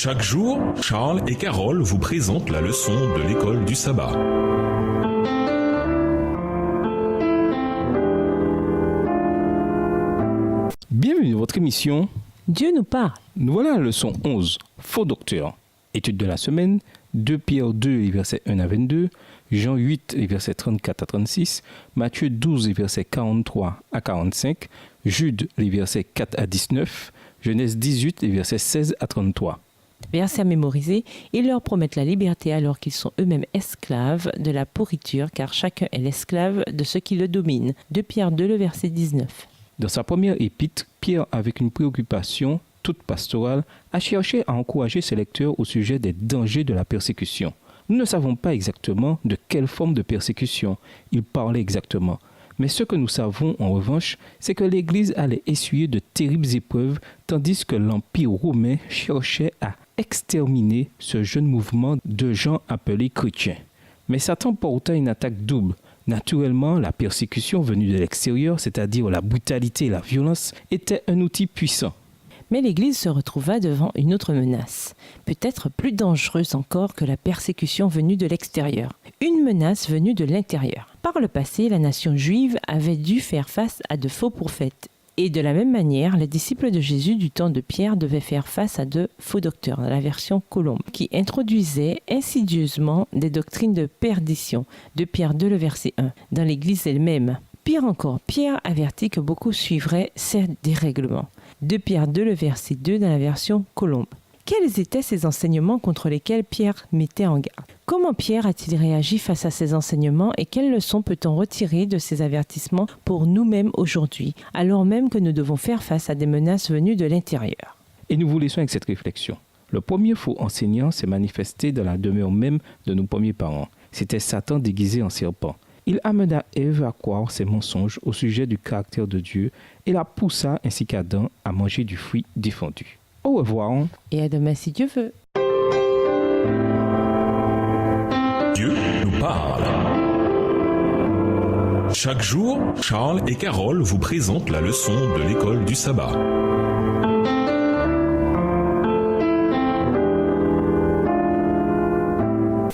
Chaque jour, Charles et Carole vous présentent la leçon de l'école du sabbat. Bienvenue dans votre émission Dieu nous parle. Nous voilà à la leçon 11, Faux docteur. Étude de la semaine, 2 Pierre 2, les versets 1 à 22, Jean 8, les versets 34 à 36, Matthieu 12, les versets 43 à 45, Jude, les versets 4 à 19, Genèse 18, les versets 16 à 33. Versets à mémoriser, ils leur promettent la liberté alors qu'ils sont eux-mêmes esclaves de la pourriture, car chacun est l'esclave de ceux qui le dominent. 2 Pierre 2, le verset 19. Dans sa première épître, Pierre, avec une préoccupation toute pastorale, a cherché à encourager ses lecteurs au sujet des dangers de la persécution. Nous ne savons pas exactement de quelle forme de persécution il parlait exactement. Mais ce que nous savons en revanche, c'est que l'Église allait essuyer de terribles épreuves, tandis que l'Empire romain cherchait à exterminer ce jeune mouvement de gens appelés chrétiens. Mais Satan porta une attaque double. Naturellement, la persécution venue de l'extérieur, c'est-à-dire la brutalité et la violence, était un outil puissant. Mais l'Église se retrouva devant une autre menace, peut-être plus dangereuse encore que la persécution venue de l'extérieur, une menace venue de l'intérieur. Par le passé, la nation juive avait dû faire face à de faux prophètes. Et de la même manière, les disciples de Jésus du temps de Pierre devaient faire face à de faux docteurs, dans la version Colombe, qui introduisaient insidieusement des doctrines de perdition, de Pierre 2, le verset 1, dans l'Église elle-même. Pire encore, Pierre avertit que beaucoup suivraient ces dérèglements. 2 Pierre 2, le verset 2 dans la version Colombe. Quels étaient ces enseignements contre lesquels Pierre mettait en garde? Comment Pierre a-t-il réagi face à ces enseignements et quelles leçons peut-on retirer de ces avertissements pour nous-mêmes aujourd'hui, alors même que nous devons faire face à des menaces venues de l'intérieur? Et nous vous laissons avec cette réflexion. Le premier faux enseignant s'est manifesté dans la demeure même de nos premiers parents. C'était Satan déguisé en serpent. Il amena Ève à croire ses mensonges au sujet du caractère de Dieu et la poussa ainsi qu'Adam à manger du fruit défendu. Au revoir. Et à demain si Dieu veut. Dieu nous parle. Chaque jour, Charles et Carole vous présentent la leçon de l'école du sabbat.